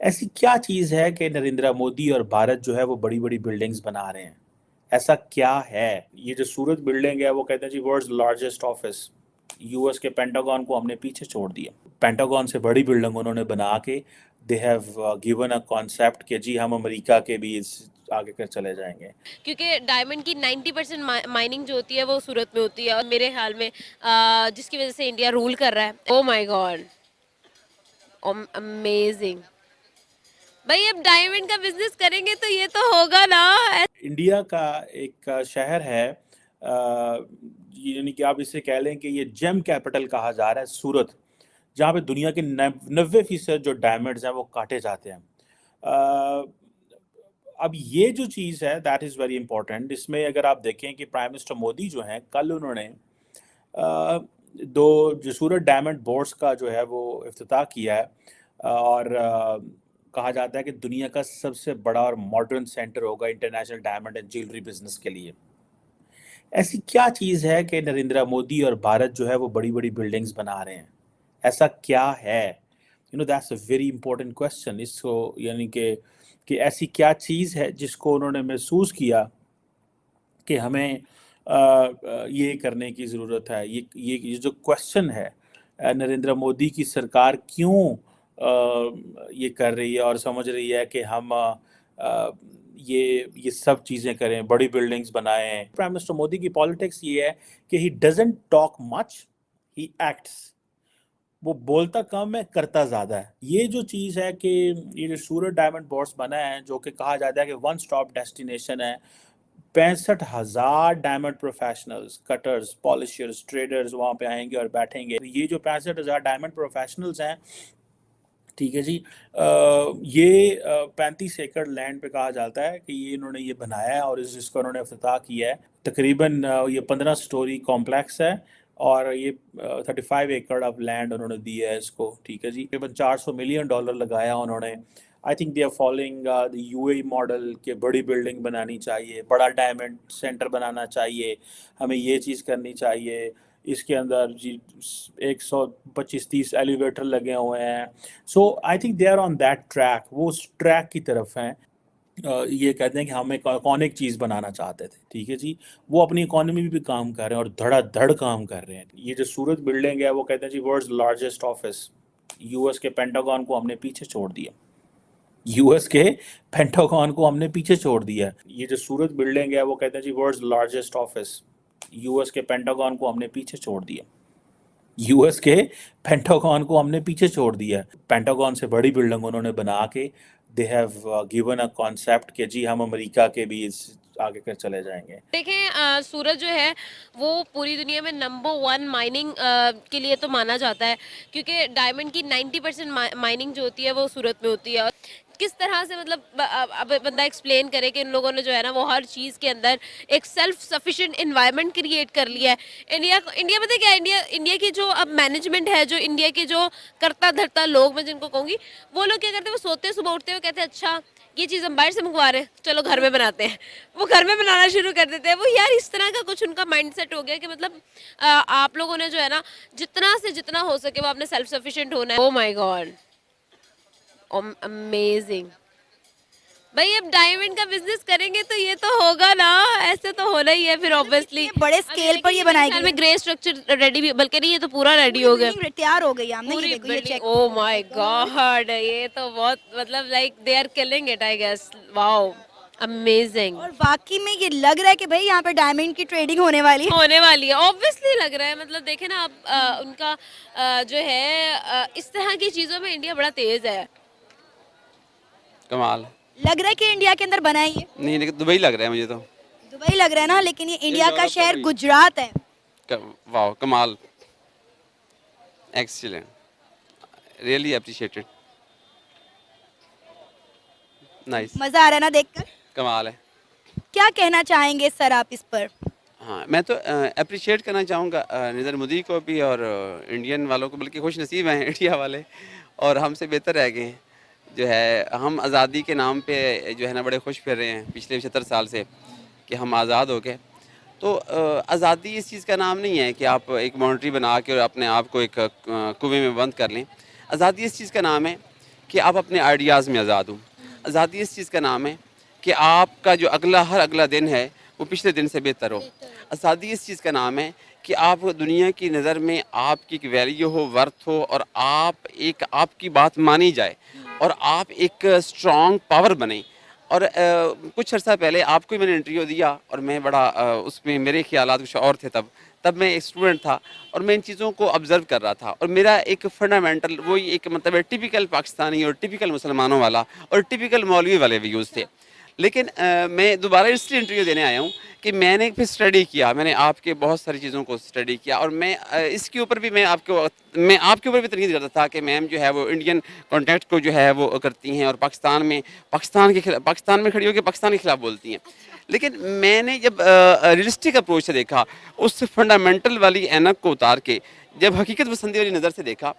ऐसी क्या चीज़ है कि नरेंद्र मोदी और भारत जो है वो बड़ी बड़ी बिल्डिंग्स बना रहे हैं? ऐसा क्या है? ये जो सूरत बिल्डिंग है वो कहते हैं जी वर्ल्ड्स लार्जेस्ट ऑफिस। यूएस के पेंटागन को हमने पीछे छोड़ दिया। पेंटागन से बड़ी बिल्डिंग उन्होंने बना के they have given a concept कि जी हम अमेरिका के भी इस आगे कर चले जाएंगे। क्योंकि डायमंड की 90% माइनिंग जो होती है वो सूरत में होती है, और मेरे ख्याल में जिसकी वजह से इंडिया रूल कर रहा है। Oh my God, amazing. भाई अब डायमंड का बिजनेस करेंगे तो ये तो होगा ना। इंडिया का एक शहर है, यानी कि आप इसे कह लें कि ये जेम कैपिटल कहा जा रहा है सूरत, जहाँ पे दुनिया के 90% जो डायमंड्स हैं वो काटे जाते हैं। अ, अब ये जो चीज़ है दैट इज़ वेरी इंपॉर्टेंट। इसमें अगर आप देखें कि प्राइम मिनिस्टर मोदी जो हैं कल उन्होंने दो जो सूरत डायमंड बोर्ड्स का जो है वो इफ्तिताह किया है, और कहा जाता है कि दुनिया का सबसे बड़ा और मॉडर्न सेंटर होगा international diamond and jewellery business के लिए। ऐसी क्या चीज़ है कि नरेंद्र मोदी और भारत जो है वो बड़ी बड़ी बिल्डिंग्स बना रहे हैं? ऐसा क्या है? That's a very important question. इसको यानी कि ऐसी क्या चीज़ है जिसको उन्होंने महसूस किया कि हमें ये करने की ज़रूरत है। ये जो क्वेश्चन है, नरेंद्र मोदी की सरकार क्यों ये कर रही है और समझ रही है कि हम ये सब चीज़ें करें, बड़ी बिल्डिंग्स बनाएं। प्राइम मिनिस्टर मोदी की पॉलिटिक्स ये है कि he doesn't talk much, he acts. वो बोलता कम है, करता ज़्यादा है। ये जो चीज़ है कि ये जो सूरत डायमंड बोर्ड्स बना है, जो कि कहा जाता है कि वन स्टॉप डेस्टिनेशन है। 65,000 डायमंड प्रोफेशनल्स, कटर्स, पॉलिशर्स, ट्रेडर्स वहाँ पे आएंगे और बैठेंगे। ये जो 65,000 डायमंड प्रोफेशनल्स हैं, ठीक है जी, ये 35 एकड़ लैंड पे कहा जाता है कि ये इन्होंने ये बनाया है, और इसका उन्होंने इफ्तिताह किया है। तकरीबन ये 15 स्टोरी कॉम्प्लेक्स है, और ये 35 एकड़ ऑफ लैंड उन्होंने दिया है इसको। ठीक है जी, तकरीबन $400 मिलियन लगाया उन्होंने। I think they are following the UAE model के बड़ी बिल्डिंग बनानी चाहिए, बड़ा डायमंड सेंटर बनाना चाहिए, हमें ये चीज़ करनी चाहिए। इसके अंदर जी 125-30 एलिवेटर लगे हुए हैं। So I think they are on that track, वो उस ट्रैक की तरफ हैं। ये कहते हैं कि हम एक इकॉनिक चीज़ बनाना चाहते थे। ठीक है जी, वो अपनी इकोनॉमी में भी काम कर रहे हैं और धड़ाधड़ काम कर रहे हैं। ये जो सूरत बिल्डिंग है वो कहते हैं जी वर्ल्ड्स लार्जेस्ट ऑफिस। यूएस के पेंटागन को हमने पीछे छोड़ दिया। यूएस के पेंटागन को हमने पीछे छोड़ दिया। ये जो सूरत बिल्डिंग है वो कहते हैं जी वर्ल्ड्स लार्जेस्ट ऑफिस। यूएस के पेंटागन को हमने पीछे छोड़ दिया। यूएस के पेंटागन को हमने पीछे छोड़ दिया। पेंटागन से बड़ी बिल्डिंग उन्होंने बना के they have given a concept कि जी हम अमेरिका के भी इस आगे कर चले जाएंगे। देखें, सूरत जो है वो पूरी दुनिया में नंबर 1 माइनिंग के लिए तो माना जाता है, क्योंकि डायमंड की 90% माइनिंग जो होती है वो सूरत में होती है। और किस तरह से मतलब अब बंदा एक्सप्लेन करे कि इन लोगों ने जो है ना वो हर चीज़ के अंदर एक सेल्फ सफिशिएंट इन्वायरमेंट क्रिएट कर लिया है। इंडिया पता है क्या, इंडिया इंडिया की जो अब मैनेजमेंट है, जो इंडिया के जो करता धरता लोग मैं जिनको कहूँगी, वो लोग क्या करते हैं, वो सोते सुबह उठते हुए कहते हैं अच्छा ये चीज़ हम बाहर से मंगवा रहे हैं, चलो घर में बनाते हैं। वो घर में बनाना शुरू कर देते हैं। वो यार इस तरह का कुछ उनका माइंडसेट हो गया कि मतलब आप लोगों ने जो है ना जितना से जितना हो सके वो आपने सेल्फ सफिशिएंट होना है। Oh my God, amazing. भाई अब डायमंड का बिजनेस करेंगे तो ये तो होगा ना, ऐसे तो होना ही है फिर ऑब्वियसली। कितने बड़े अब ये स्केल पर देखिए ये कि मेरे बनाई ख्याल गई है। में ग्रे स्ट्रक्चर रेडी भी, बल्कि नहीं ये तो पूरा रेडी पूरी हो गया। बिल्डिंग तैयार हो गई है, हमने ये पूरी देखो, ये बिल्डिंग, चेक ओ करो। माय गॉड, ये तो बहुत मतलब like they are killing it I guess. Wow, amazing. और वाकई में ये लग रहा है कि भाई यहाँ पे डायमंड की ट्रेडिंग होने वाली है। होने वाली है, ऑब्वियसली लग रहा है। मतलब देखे ना आप, उनका जो है इस तरह की चीजों में इंडिया बड़ा तेज है। कमाल। लग रहा है कि इंडिया के अंदर बना है ये। नहीं, लेकिन दुबई लग रहा है मुझे तो। दुबई लग रहा है ना, लेकिन ये इंडिया का यूरोप का शहर कोई गुजरात है। वाह, कमाल, एक्सीलेंट, रियली अप्रिशिएटेड, नाइस, मजा आ रहा है ना देखकर। कमाल है। क्या कहना चाहेंगे सर आप इस पर? हाँ, मैं तो अप्रिशिएट करना चाहूँगा नरेंद्र मोदी को भी, और इंडियन वालों को, बल्कि खुश नसीब हैं इंडिया वाले, और हमसे बेहतर रह गए हैं। जो है हम आज़ादी के नाम पे जो है ना बड़े खुश फिर रहे हैं पिछले 75 साल से कि हम आज़ाद हो गए। तो आज़ादी इस चीज़ का नाम नहीं है कि आप एक बाउंड्री बना के और अपने आप को एक कुएं में बंद कर लें। आज़ादी इस चीज़ का नाम है कि आप अपने आइडियाज़ में आज़ाद हो। आज़ादी इस चीज़ का नाम है कि आपका जो हर अगला दिन है वो पिछले दिन से बेहतर हो। आज़ादी इस चीज़ का नाम है कि आप दुनिया की नज़र में आपकी एक वैल्यू हो, वर्थ हो, और आपकी बात मानी जाए और आप एक स्ट्रॉन्ग पावर बने। और कुछ अर्सा पहले आपको ही मैंने इंटरव्यू दिया और मैं बड़ा उसमें मेरे ख्यालात कुछ और थे तब मैं एक स्टूडेंट था और मैं इन चीज़ों को ऑब्ज़र्व कर रहा था और मेरा एक फंडामेंटल वही एक मतलब है टिपिकल पाकिस्तानी और टिपिकल मुसलमानों वाला और टिपिकल मौलवी वाले व्यूज़ थे। लेकिन मैं दोबारा इसलिए इंटरव्यू देने आया हूँ कि मैंने फिर स्टडी किया, मैंने आपके बहुत सारी चीज़ों को स्टडी किया और मैं इसके ऊपर भी मैं आपके ऊपर भी तनकीद करता था कि मैम जो है वो इंडियन कॉन्टेक्ट को जो है वो करती हैं और पाकिस्तान में खड़ी होकर पाकिस्तान के खिलाफ बोलती हैं। लेकिन मैंने जब रियलिस्टिक अप्रोच से देखा, उस फंडामेंटल वाली ऐनक को उतार के जब हकीकत पसंदी वाली नज़र से देखा,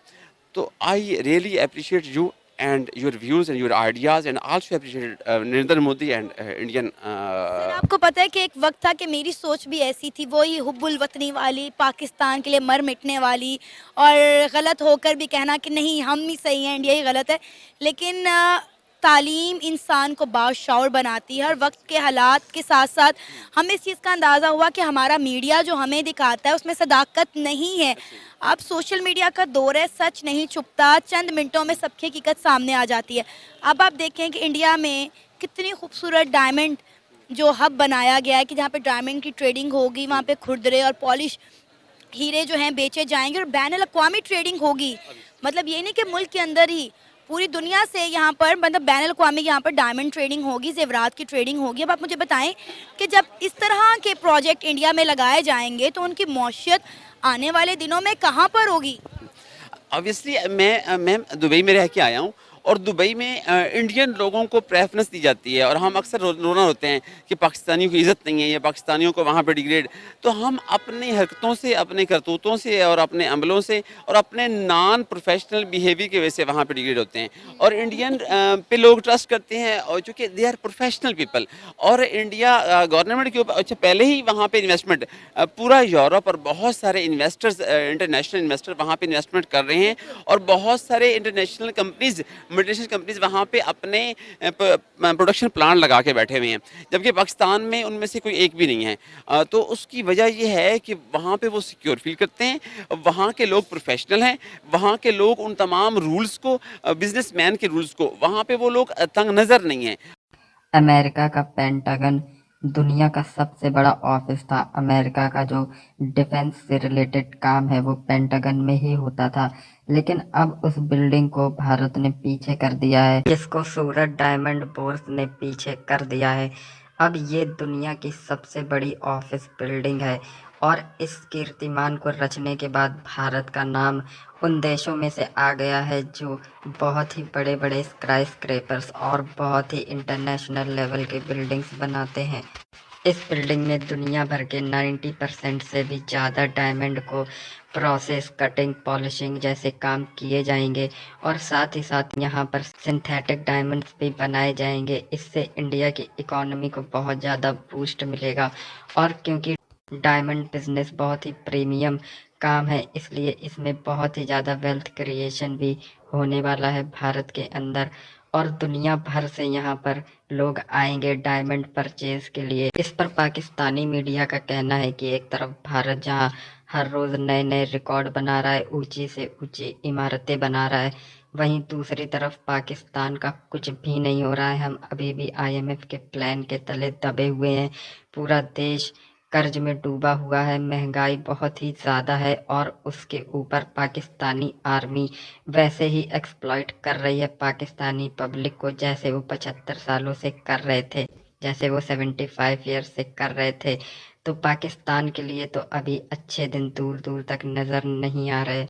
तो I really appreciate you and your views and your ideas and also appreciated Narendra Modi and Indian sir आपको पता है कि एक वक्त था कि मेरी सोच भी ऐसी थी, वही हुब्बुल वतनी वाली, पाकिस्तान के लिए मर मिटने वाली, और गलत होकर भी कहना कि नहीं हम ही सही हैं, इंडिया ही गलत है। लेकिन तालीम इंसान को बाशऊर बनाती है। हर वक्त के हालात के साथ साथ हमें इस चीज़ का अंदाज़ा हुआ कि हमारा मीडिया जो हमें दिखाता है उसमें सदाकत नहीं है। अब सोशल मीडिया का दौर है, सच नहीं छुपता, चंद मिनटों में सबकी हकीकत सामने आ जाती है। अब आप देखें कि इंडिया में कितनी खूबसूरत डायमंड जो हब बनाया गया है कि जहाँ पे डायमंड की ट्रेडिंग होगी, वहाँ पे खुरदरे और पॉलिश हीरे जो हैं बेचे जाएंगे और बैनुल अक़वामी ट्रेडिंग होगी। मतलब ये नहीं कि मुल्क के अंदर ही, पूरी दुनिया से यहाँ पर मतलब बैनुल अक़वामी यहाँ पर डायमंड ट्रेडिंग होगी, ज़ेवरात की ट्रेडिंग होगी। अब आप मुझे बताएं कि जब इस तरह के प्रोजेक्ट इंडिया में लगाए जाएंगे तो उनकी मौशियत आने वाले दिनों में कहाँ पर होगी? ऑब्वियसली मैं दुबई में रह के आया हूँ और दुबई में इंडियन लोगों को प्रेफरेंस दी जाती है और हम अक्सर रोना होते हैं कि पाकिस्तानियों की इज़्ज़त नहीं है या पाकिस्तानियों को वहाँ पे डिग्रेड। तो हम अपनी हरकतों से, अपने करतूतों से और अपने अमलों से और अपने नॉन प्रोफेशनल बिहेवियर की वजह से वहाँ पे डिग्रेड होते हैं और इंडियन पे लोग ट्रस्ट करते हैं और चूँकि दे आर प्रोफेशनल पीपल। और इंडिया गवर्नमेंट के ऊपर अच्छा पहले ही वहाँ पर इन्वेस्टमेंट पूरा यूरोप और बहुत सारे इन्वेस्टर्स इंटरनेशनल इन्वेस्टर वहाँ पर इन्वेस्टमेंट कर रहे हैं और बहुत सारे इंटरनेशनल कंपनीज मल्टीनेशनल कंपनीज वहाँ पे अपने प्रोडक्शन प्लांट लगा के बैठे हुए हैं, जबकि पाकिस्तान में उनमें से कोई एक भी नहीं है। तो उसकी वजह ये है कि वहाँ पे वो सिक्योर फील करते हैं, वहाँ के लोग प्रोफेशनल हैं, वहाँ के लोग उन तमाम रूल्स को, बिजनेसमैन के रूल्स को, वहाँ पे वो लोग तंग नज़र नहीं हैं। अमेरिका का पेंटागन दुनिया का सबसे बड़ा ऑफिस था। अमेरिका का जो डिफेंस से रिलेटेड काम है वो पेंटागन में ही होता था, लेकिन अब उस बिल्डिंग को भारत ने पीछे कर दिया है, जिसको सूरत डायमंड बोर्स ने पीछे कर दिया है। अब ये दुनिया की सबसे बड़ी ऑफिस बिल्डिंग है और इस कीर्तिमान को रचने के बाद भारत का नाम उन देशों में से आ गया है जो बहुत ही बड़े बड़े स्काई स्क्रैपर्स और बहुत ही इंटरनेशनल लेवल के बिल्डिंग्स बनाते हैं। इस बिल्डिंग में दुनिया भर के 90% से भी ज़्यादा डायमंड को प्रोसेस, कटिंग, पॉलिशिंग जैसे काम किए जाएंगे और साथ ही साथ यहाँ पर सिंथेटिक डायमंड्स भी बनाए जाएंगे। इससे इंडिया की इकोनॉमी को बहुत ज़्यादा बूस्ट मिलेगा और क्योंकि डायमंड बिजनेस बहुत ही प्रीमियम काम है, इसलिए इसमें बहुत ही ज़्यादा वेल्थ क्रिएशन भी होने वाला है भारत के अंदर और दुनिया भर से यहाँ पर लोग आएंगे डायमंड परचेज के लिए। इस पर पाकिस्तानी मीडिया का कहना है कि एक तरफ भारत जहाँ हर रोज़ नए नए रिकॉर्ड बना रहा है, ऊंची से ऊंची इमारतें बना रहा है, वहीं दूसरी तरफ पाकिस्तान का कुछ भी नहीं हो रहा है। हम अभी भी IMF के प्लान के तले दबे हुए हैं। पूरा देश कर्ज में डूबा हुआ है, महंगाई बहुत ही ज़्यादा है और उसके ऊपर पाकिस्तानी आर्मी वैसे ही एक्सप्लॉइट कर रही है पाकिस्तानी पब्लिक को, जैसे वो 75 सालों से कर रहे थे, जैसे वो 75 ईयर्स से कर रहे थे। तो पाकिस्तान के लिए तो अभी अच्छे दिन दूर दूर तक नज़र नहीं आ रहे।